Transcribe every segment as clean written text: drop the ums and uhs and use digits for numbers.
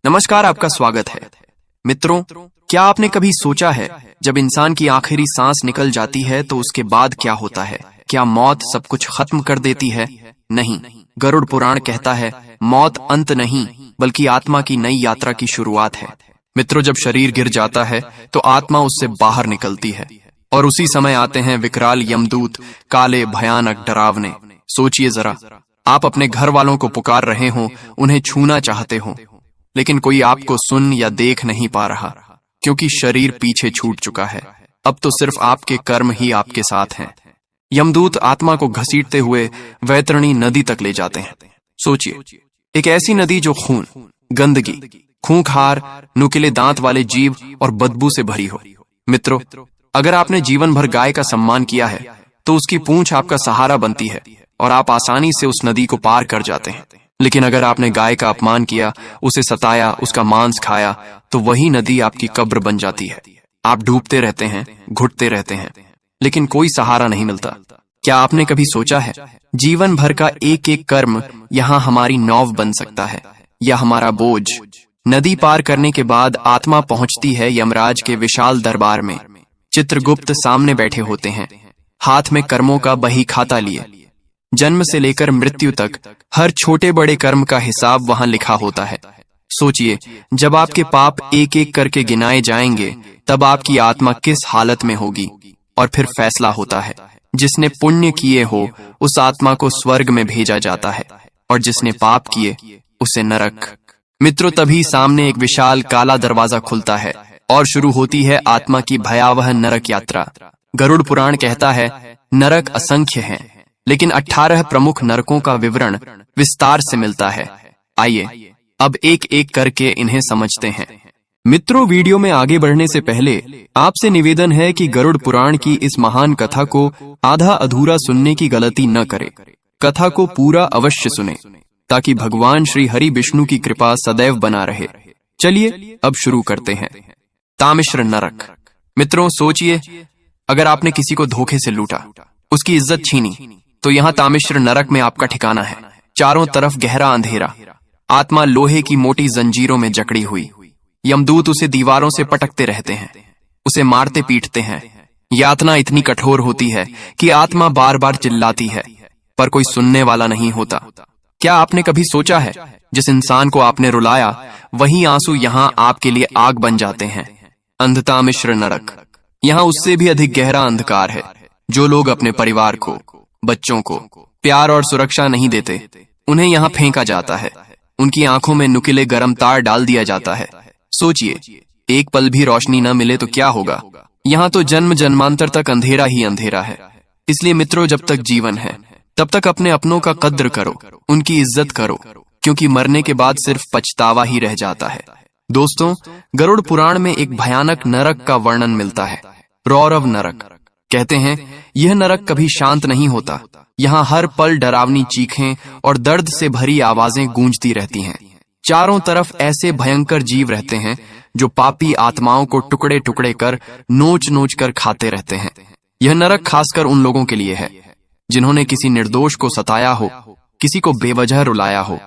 नमस्कार, आपका स्वागत है। मित्रों, क्या आपने कभी सोचा है जब इंसान की आखिरी सांस निकल जाती है तो उसके बाद क्या होता है? क्या मौत सब कुछ खत्म कर देती है? नहीं, गरुड़ पुराण कहता है मौत अंत नहीं बल्कि आत्मा की नई यात्रा की शुरुआत है। मित्रों, जब शरीर गिर जाता है तो आत्मा उससे बाहर निकलती है और उसी समय आते हैं विकराल यमदूत, काले, भयानक, डरावने। सोचिए जरा, आप अपने घर वालों को पुकार रहे हो, उन्हें छूना चाहते हो, लेकिन कोई आपको सुन या देख नहीं पा रहा क्योंकि शरीर पीछे छूट चुका है। अब तो सिर्फ आपके कर्म ही आपके साथ हैं। यमदूत आत्मा को घसीटते हुए वैतरणी नदी तक ले जाते हैं। सोचिए, एक ऐसी नदी जो खून, गंदगी, खूंखार, नुकीले दांत वाले जीव और बदबू से भरी हो। मित्रों, अगर आपने जीवन भर गाय का सम्मान किया है तो उसकी पूंछ आपका सहारा बनती है और आप आसानी से उस नदी को पार कर जाते हैं। लेकिन अगर आपने गाय का अपमान किया, उसे सताया, उसका मांस खाया, तो वही नदी आपकी कब्र बन जाती है। आप डूबते रहते हैं, घुटते रहते हैं, लेकिन कोई सहारा नहीं मिलता। क्या आपने कभी सोचा है, जीवन भर का एक एक कर्म यहाँ हमारी नौव बन सकता है या हमारा बोझ? नदी पार करने के बाद आत्मा पहुंचती है यमराज के विशाल दरबार में। चित्रगुप्त सामने बैठे होते हैं, हाथ में कर्मों का बही खाता लिए। जन्म से लेकर मृत्यु तक हर छोटे बड़े कर्म का हिसाब वहां लिखा होता है। सोचिए, जब आपके पाप एक एक करके गिनाए जाएंगे तब आपकी आत्मा किस हालत में होगी। और फिर फैसला होता है, जिसने पुण्य किए हो उस आत्मा को स्वर्ग में भेजा जाता है और जिसने पाप किए उसे नरक। मित्रों, तभी सामने एक विशाल काला दरवाजा खुलता है और शुरू होती है आत्मा की भयावह नरक यात्रा। गरुड़ पुराण कहता है नरक असंख्य हैं, लेकिन 18 प्रमुख नरकों का विवरण विस्तार से मिलता है। आइए अब एक एक करके इन्हें समझते हैं। मित्रों, वीडियो में आगे बढ़ने से पहले आपसे निवेदन है कि गरुड़ पुराण की इस महान कथा को आधा अधूरा सुनने की गलती न करें। कथा को पूरा अवश्य सुने ताकि भगवान श्री हरि विष्णु की कृपा सदैव बना रहे। चलिए अब शुरू करते हैं। तामिश्र नरक। मित्रों, सोचिए, अगर आपने किसी को धोखे से लूटा, उसकी इज्जत छीनी, तो यहाँ तामिश्र नरक में आपका ठिकाना है। चारों तरफ गहरा अंधेरा, आत्मा लोहे की मोटी जंजीरों में जकड़ी हुई। यमदूत उसे दीवारों से पटकते रहते हैं, उसे मारते पीटते हैं। यातना इतनी कठोर होती है कि आत्मा बार बार चिल्लाती है, पर कोई सुनने वाला नहीं होता। क्या आपने कभी सोचा है, जिस इंसान को आपने रुलाया वही आंसू यहाँ आपके लिए आग बन जाते हैं? अंधतामिश्र नरक। यहाँ उससे भी अधिक गहरा अंधकार है। जो लोग अपने परिवार को, बच्चों को प्यार और सुरक्षा नहीं देते, उन्हें यहाँ फेंका जाता है। उनकी आंखों में नुकीले गर्म तार डाल दिया जाता है। सोचिए, एक पल भी रोशनी न मिले तो क्या होगा? यहाँ तो जन्म जन्मांतर तक अंधेरा ही अंधेरा है। इसलिए मित्रों, जब तक जीवन है तब तक अपने अपनों का कद्र करो, उनकी इज्जत करो, क्योंकि मरने के बाद सिर्फ पछतावा ही रह जाता है। दोस्तों, गरुड़ पुराण में एक भयानक नरक का वर्णन मिलता है, रौरव नरक। कहते हैं यह नरक कभी शांत नहीं होता। यहाँ हर पल डरावनी चीखें और दर्द से भरी आवाजें गूंजती रहती हैं। चारों तरफ ऐसे भयंकर जीव रहते हैं जो पापी आत्माओं को टुकड़े टुकड़े कर नोच नोच कर खाते रहते हैं। यह नरक खासकर उन लोगों के लिए है जिन्होंने किसी निर्दोष को सताया हो, किसी को बेवजह रुलाया हो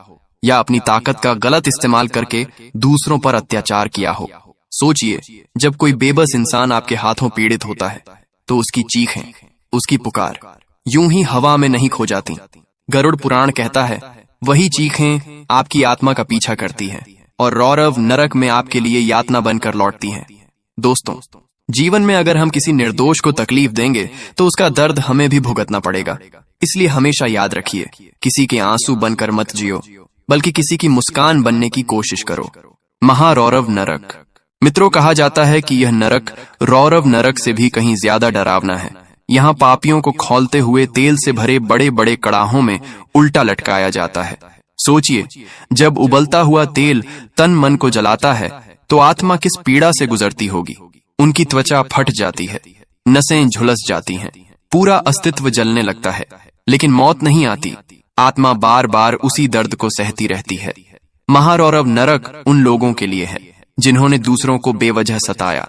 या अपनी ताकत का गलत इस्तेमाल करके दूसरों पर अत्याचार किया हो। सोचिए, जब कोई बेबस इंसान आपके हाथों पीड़ित होता है तो उसकी चीखें, उसकी पुकार यूं ही हवा में नहीं खो जाती। गरुड़ पुराण कहता है वही चीखें आपकी आत्मा का पीछा करती हैं और रौरव नरक में आपके लिए यातना बनकर लौटती हैं। दोस्तों, जीवन में अगर हम किसी निर्दोष को तकलीफ देंगे तो उसका दर्द हमें भी भुगतना पड़ेगा। इसलिए हमेशा याद रखिए, किसी के आंसू बनकर मत जियो, बल्कि किसी की मुस्कान बनने की कोशिश करो। महारौरव नरक। मित्रों, कहा जाता है कि यह नरक रौरव नरक से भी कहीं ज्यादा डरावना है। यहाँ पापियों को खौलते हुए तेल से भरे बड़े बड़े कड़ाहों में उल्टा लटकाया जाता है। सोचिए, जब उबलता हुआ तेल तन मन को जलाता है तो आत्मा किस पीड़ा से गुजरती होगी। उनकी त्वचा फट जाती है, नसें झुलस जाती हैं, पूरा अस्तित्व जलने लगता है, लेकिन मौत नहीं आती। आत्मा बार बार उसी दर्द को सहती रहती है। महारौरव नरक उन लोगों के लिए है जिन्होंने दूसरों को बेवजह सताया,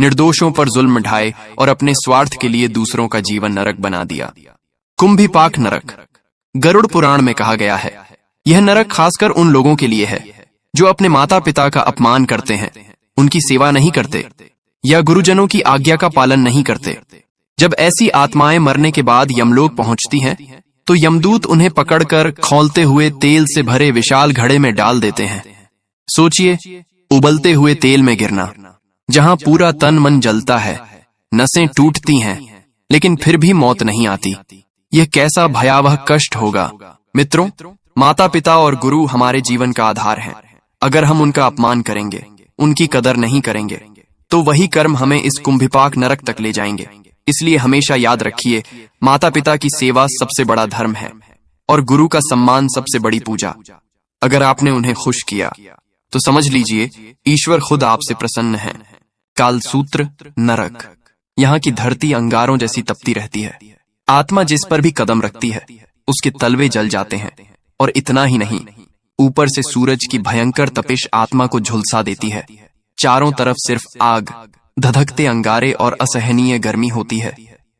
निर्दोषों पर जुल्म ढाए और अपने स्वार्थ के लिए दूसरों का जीवन नरक बना दिया। कुंभीपाक नरक। गरुड़ पुराण में कहा गया है यह नरक खासकर उन लोगों के लिए है जो अपने माता पिता का अपमान करते हैं, उनकी सेवा नहीं करते या गुरुजनों की आज्ञा का पालन नहीं करते। जब ऐसी आत्माएं मरने के बाद यमलोक पहुंचती हैं, तो यमदूत उन्हें पकड़कर खौलते हुए तेल से भरे विशाल घड़े में डाल देते हैं। सोचिए, उबलते हुए तेल में गिरना, जहां पूरा तन मन जलता है, नसें टूटती हैं, लेकिन फिर भी मौत नहीं आती। यह कैसा भयावह कष्ट होगा। मित्रों, माता पिता और गुरु हमारे जीवन का आधार हैं। अगर हम उनका अपमान करेंगे, उनकी कदर नहीं करेंगे, तो वही कर्म हमें इस कुंभिपाक नरक तक ले जाएंगे। इसलिए हमेशा याद रखिए, माता पिता की सेवा सबसे बड़ा धर्म है और गुरु का सम्मान सबसे बड़ी पूजा। अगर आपने उन्हें खुश किया तो समझ लीजिए ईश्वर खुद आपसे प्रसन्न है। कालसूत्र नरक। यहाँ की धरती अंगारों जैसी तपती रहती है। आत्मा जिस पर भी कदम रखती है, उसके तलवे जल जाते हैं। और इतना ही नहीं, ऊपर से सूरज की भयंकर तपिश आत्मा को झुलसा देती है। चारों तरफ सिर्फ आग, धधकते अंगारे और असहनीय गर्मी होती है।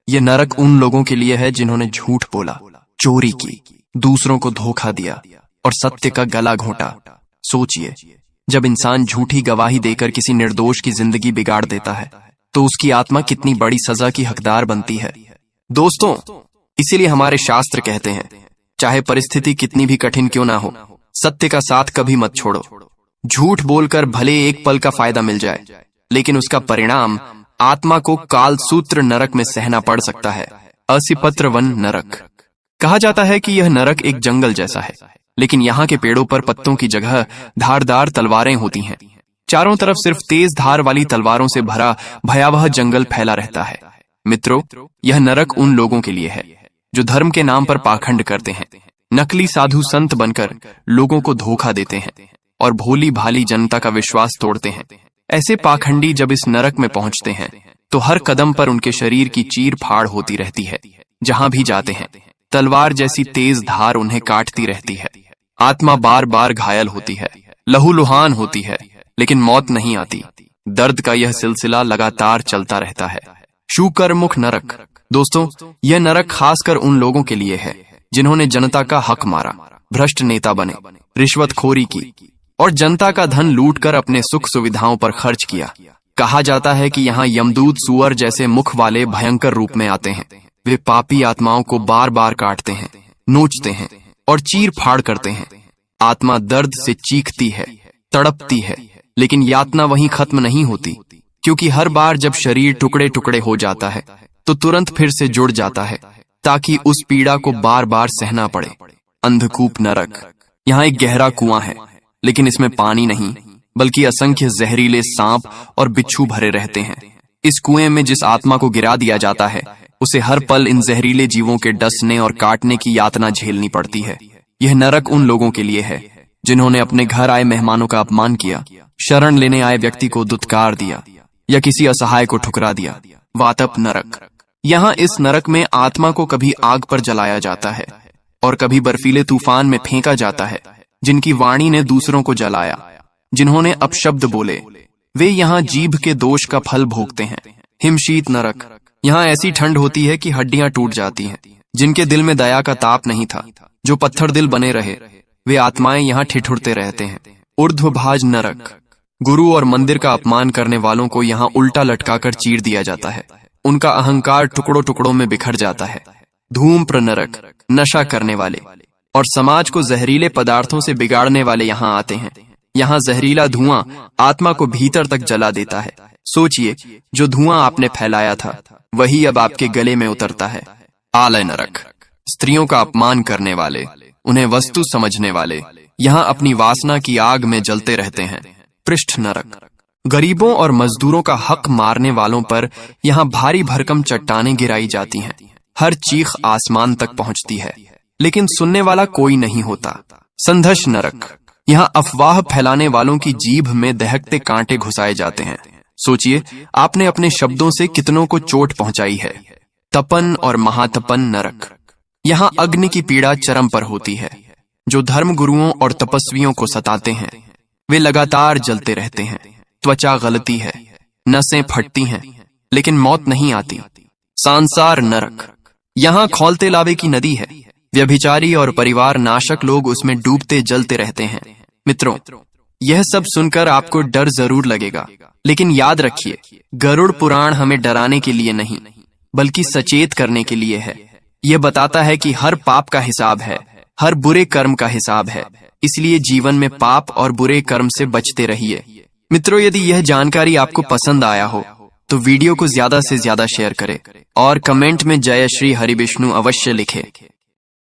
ये नरक उन लोगों के लिए है जिन्होंने झूठ बोला, चोरी की, दूसरों को धोखा दिया और सत्य का गला घोंटा। सोचिए, जब इंसान झूठी गवाही देकर किसी निर्दोष की जिंदगी बिगाड़ देता है, तो उसकी आत्मा कितनी बड़ी सजा की हकदार बनती है। दोस्तों, इसीलिए हमारे शास्त्र कहते हैं, चाहे परिस्थिति कितनी भी कठिन क्यों ना हो, सत्य का साथ कभी मत छोड़ो। झूठ बोलकर भले एक पल का फायदा मिल जाए, लेकिन उसका परिणाम आत्मा को कालसूत्र नरक में सहना पड़ सकता है। असिपत्र वन नरक। कहा जाता है कि यह नरक एक जंगल जैसा है, लेकिन यहाँ के पेड़ों पर पत्तों की जगह धारदार तलवारें होती हैं। चारों तरफ सिर्फ तेज धार वाली तलवारों से भरा भयावह जंगल फैला रहता है। मित्रों, यह नरक उन लोगों के लिए है जो धर्म के नाम पर पाखंड करते हैं, नकली साधु संत बनकर लोगों को धोखा देते हैं और भोली भाली जनता का विश्वास तोड़ते हैं। ऐसे पाखंडी जब इस नरक में पहुंचते हैं, तो हर कदम पर उनके शरीर की चीर फाड़ होती रहती है। जहां भी जाते हैं, तलवार जैसी तेज धार उन्हें काटती रहती है। आत्मा बार बार घायल होती है, लहूलुहान होती है, लेकिन मौत नहीं आती। दर्द का यह सिलसिला लगातार चलता रहता है। शूकरमुख नरक। दोस्तों, यह नरक खासकर उन लोगों के लिए है जिन्होंने जनता का हक मारा, भ्रष्ट नेता बने, रिश्वतखोरी की और जनता का धन लूटकर अपने सुख सुविधाओं पर खर्च किया। कहा जाता है कि यहाँ यमदूत सुअर जैसे मुख वाले भयंकर रूप में आते हैं। वे पापी आत्माओं को बार बार काटते हैं, नोचते हैं और चीर फाड़ करते हैं। आत्मा दर्द से चीखती है, तड़पती है, लेकिन यातना वहीं खत्म नहीं होती, क्योंकि हर बार जब शरीर टुकड़े टुकड़े हो जाता है, तो तुरंत फिर से जुड़ जाता है, ताकि उस पीड़ा को बार बार सहना पड़े। अंधकूप नरक। यहाँ एक गहरा कुआं है, लेकिन इसमें पानी नहीं, बल्कि असंख्य जहरीले सांप और बिच्छू भरे रहते हैं। इस कुएं में जिस आत्मा को गिरा दिया जाता है, उसे हर पल इन जहरीले जीवों के डसने और काटने की यातना झेलनी पड़ती है। यह नरक उन लोगों के लिए है जिन्होंने अपने घर आए मेहमानों का अपमान किया, शरण लेने आए व्यक्ति को दुत्कार दिया या किसी असहाय को ठुकरा दिया। वातप नरक। यहाँ इस नरक में आत्मा को कभी आग पर जलाया जाता है और कभी बर्फीले तूफान में फेंका जाता है। जिनकी वाणी ने दूसरों को जलाया, जिन्होंने अपशब्द बोले, वे यहाँ जीभ के दोष का फल भोगते हैं। हिमशीत नरक। यहाँ ऐसी ठंड होती है कि हड्डियां टूट जाती हैं। जिनके दिल में दया का ताप नहीं था, जो पत्थर दिल बने रहे, वे आत्माएं यहाँ ठिठुरते रहते हैं। ऊर्ध्वभाज नरक। गुरु और मंदिर का अपमान करने वालों को यहाँ उल्टा लटकाकर चीर दिया जाता है। उनका अहंकार टुकड़ों टुकड़ों में बिखर जाता है। धूम्र नरक। नशा करने वाले और समाज को जहरीले पदार्थों से बिगाड़ने वाले यहाँ आते हैं। यहाँ जहरीला धुआं आत्मा को भीतर तक जला देता है। सोचिए, जो धुआं आपने फैलाया था, वही अब आपके गले में उतरता है। आलय नरक। स्त्रियों का अपमान करने वाले, उन्हें वस्तु समझने वाले, यहाँ अपनी वासना की आग में जलते रहते हैं। पृष्ठ नरक। गरीबों और मजदूरों का हक मारने वालों पर यहाँ भारी भरकम चट्टानें गिराई जाती हैं। हर चीख आसमान तक पहुंचती है, लेकिन सुनने वाला कोई नहीं होता। संघर्ष नरक। यहाँ अफवाह फैलाने वालों की जीभ में दहकते कांटे घुसाए जाते हैं। सोचिए, आपने अपने शब्दों से कितनों को चोट पहुंचाई है। तपन और महातपन नरक। यहाँ अग्नि की पीड़ा चरम पर होती है। जो धर्म गुरुओं और तपस्वियों को सताते हैं, वे लगातार जलते रहते हैं। त्वचा गलती है, नसें फटती हैं, लेकिन मौत नहीं आती। सांसार नरक। यहाँ खौलते लावे की नदी है। व्यभिचारी और परिवार नाशक लोग उसमें डूबते जलते रहते हैं। मित्रों, यह सब सुनकर आपको डर जरूर लगेगा, लेकिन याद रखिए, गरुड़ पुराण हमें डराने के लिए नहीं, बल्कि सचेत करने के लिए है। यह बताता है कि हर पाप का हिसाब है, हर बुरे कर्म का हिसाब है, इसलिए जीवन में पाप और बुरे कर्म से बचते रहिए। मित्रों, यदि यह जानकारी आपको पसंद आया हो तो वीडियो को ज्यादा से ज्यादा शेयर करें और कमेंट में जय श्री हरि विष्णु अवश्य लिखें।